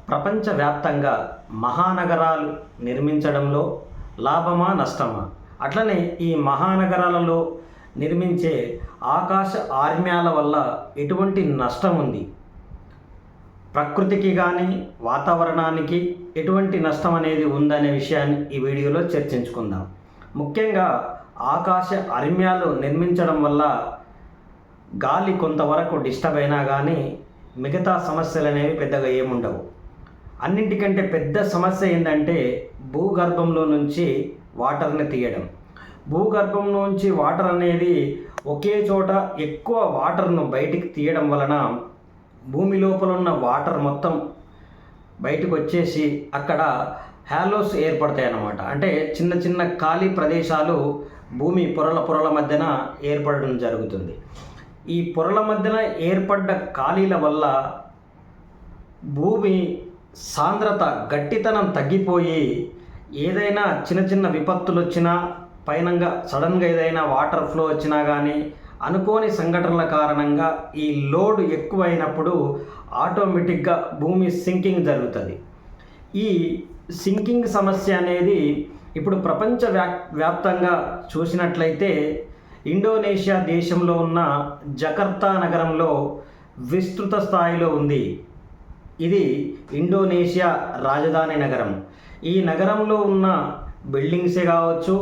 ప్రపంచవ్యాప్తంగా మహానగరాలు నిర్మించడంలో లాభమా నష్టమా? అట్లనే ఈ మహానగరాలలో నిర్మించే ఆకాశ ఆర్మ్యాల వల్ల ఎటువంటి నష్టం ఉంది? ప్రకృతికి కానీ వాతావరణానికి ఎటువంటి నష్టం అనేది ఉందనే విషయాన్ని ఈ వీడియోలో చర్చించుకుందాం. ముఖ్యంగా ఆకాశ ఆర్మ్యాలు నిర్మించడం వల్ల గాలి కొంతవరకు డిస్టర్బ్ అయినా కానీ మిగతా సమస్యలు అనేవి పెద్దగా ఏముండవు. అన్నింటికంటే పెద్ద సమస్య ఏంటంటే భూగర్భంలో నుంచి వాటర్ని తీయడం. భూగర్భం నుంచి వాటర్ అనేది ఒకే చోట ఎక్కువ వాటర్ను బయటికి తీయడం వలన భూమి లోపల ఉన్న వాటర్ మొత్తం బయటకు వచ్చేసి అక్కడ హ్యాలోస్ ఏర్పడతాయి అన్నమాట. అంటే చిన్న చిన్న ఖాళీ ప్రదేశాలు భూమి పొరల మధ్యన ఏర్పడడం జరుగుతుంది. ఈ పొరల మధ్యన ఏర్పడ్డ ఖాళీల వల్ల భూమి సాంద్రత గట్టితనం తగ్గిపోయి ఏదైనా చిన్న చిన్న విపత్తులు వచ్చినా పైనంగా సడన్గా ఏదైనా వాటర్ ఫ్లో వచ్చినా కానీ అనుకోని సంఘటనల కారణంగా ఈ లోడ్ ఎక్కువైనప్పుడు ఆటోమేటిక్గా భూమి సింకింగ్ జరుగుతుంది. ఈ సింకింగ్ సమస్య అనేది ఇప్పుడు వ్యాప్తంగా చూసినట్లయితే ఇండోనేషియా దేశంలో ఉన్న జకర్తా నగరంలో విస్తృత స్థాయిలో ఉంది. ఇది ఇండోనేషియా రాజధాని నగరం. ఈ నగరంలో ఉన్న బిల్డింగ్సే కావచ్చు,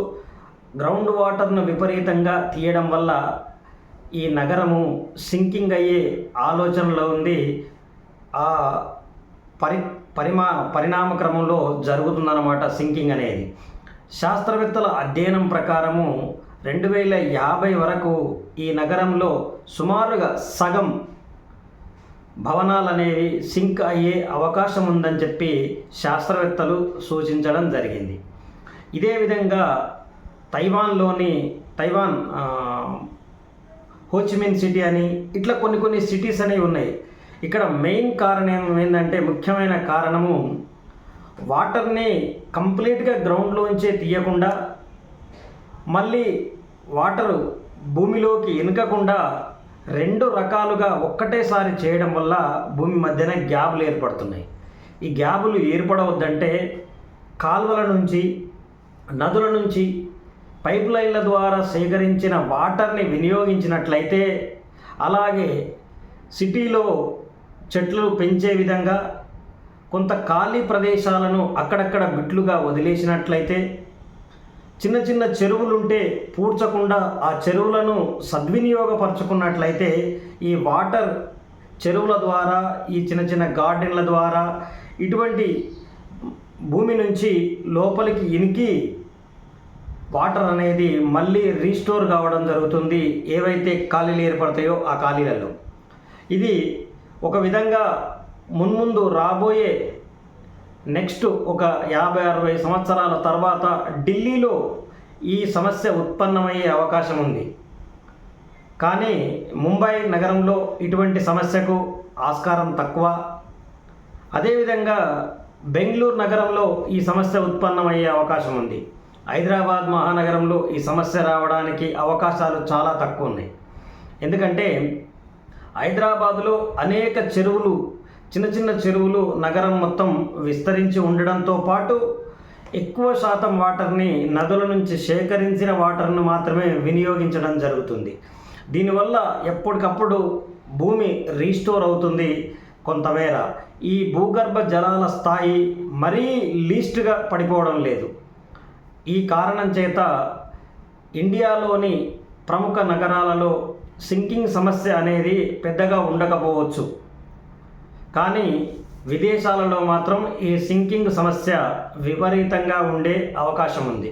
గ్రౌండ్ వాటర్ను విపరీతంగా తీయడం వల్ల ఈ నగరము సింకింగ్ అయ్యే ఆలోచనలో ఉంది. ఆ పరిణామ క్రమంలో జరుగుతుందన్నమాట సింకింగ్ అనేది. శాస్త్రవేత్తల అధ్యయనం ప్రకారము 2050 వరకు ఈ నగరంలో సుమారుగా సగం భవనాలు అనేవి సింక్ అయ్యే అవకాశం ఉందని చెప్పి శాస్త్రవేత్తలు సూచించడం జరిగింది. ఇదే విధంగా తైవాన్ హోచిమిన్ సిటీ అని ఇట్లా కొన్ని సిటీస్ అనేవి ఉన్నాయి. ఇక్కడ మెయిన్ కారణం ఏంటంటే ముఖ్యమైన కారణము వాటర్ని కంప్లీట్గా గ్రౌండ్లోంచే తీయకుండా మళ్ళీ వాటరు భూమిలోకి ఇనకకుండా రెండు రకాలుగా ఒక్కటేసారి చేయడం వల్ల భూమి మధ్యన గ్యాపులు ఏర్పడుతున్నాయి. ఈ గ్యాపులు ఏర్పడవద్దంటే కాలువల నుంచి, నదుల నుంచి పైప్ లైన్ల ద్వారా సేకరించిన వాటర్ని వినియోగించినట్లయితే, అలాగే సిటీలో చెట్లు పెంచే విధంగా కొంత ఖాళీ ప్రదేశాలను అక్కడక్కడ బిట్లుగా వదిలేసినట్లయితే, చిన్న చిన్న చెరువులుంటే పూడ్చకుండా ఆ చెరువులను సద్వినియోగపరచుకున్నట్లయితే ఈ వాటర్ చెరువుల ద్వారా, ఈ చిన్న చిన్న గార్డెన్ల ద్వారా ఇటువంటి భూమి నుంచి లోపలికి ఇనికి వాటర్ అనేది మళ్ళీ రీస్టోర్ కావడం జరుగుతుంది. ఏవైతే ఖాళీలు ఏర్పడతాయో ఆ ఖాళీలలో ఇది ఒక విధంగా మున్ముందు రాబోయే నెక్స్ట్ ఒక 50-60 సంవత్సరాల తర్వాత ఢిల్లీలో ఈ సమస్య ఉత్పన్నమయ్యే అవకాశం ఉంది. కానీ ముంబై నగరంలో ఇటువంటి సమస్యకు ఆస్కారం తక్కువ. అదేవిధంగా బెంగళూరు నగరంలో ఈ సమస్య ఉత్పన్నమయ్యే అవకాశం ఉంది. హైదరాబాద్ మహానగరంలో ఈ సమస్య రావడానికి అవకాశాలు చాలా తక్కువ ఉన్నాయి. ఎందుకంటే హైదరాబాదులో అనేక చెరువులు, చిన్న చిన్న చెరువులు నగరం మొత్తం విస్తరించి ఉండడంతో పాటు ఎక్కువ శాతం వాటర్ని నదుల నుంచి సేకరించిన వాటర్ను మాత్రమే వినియోగించడం జరుగుతుంది. దీనివల్ల ఎప్పటికప్పుడు భూమి రీస్టోర్ అవుతుంది. కొంతమేర ఈ భూగర్భ జలాల స్థాయి మరీ లీస్ట్గా పడిపోవడం లేదు. ఈ కారణం చేత ఇండియాలోని ప్రముఖ నగరాలలో సింకింగ్ సమస్య అనేది పెద్దగా ఉండకపోవచ్చు, కానీ విదేశాలలో మాత్రం ఈ సింకింగ్ సమస్య విపరీతంగా ఉండే అవకాశం ఉంది.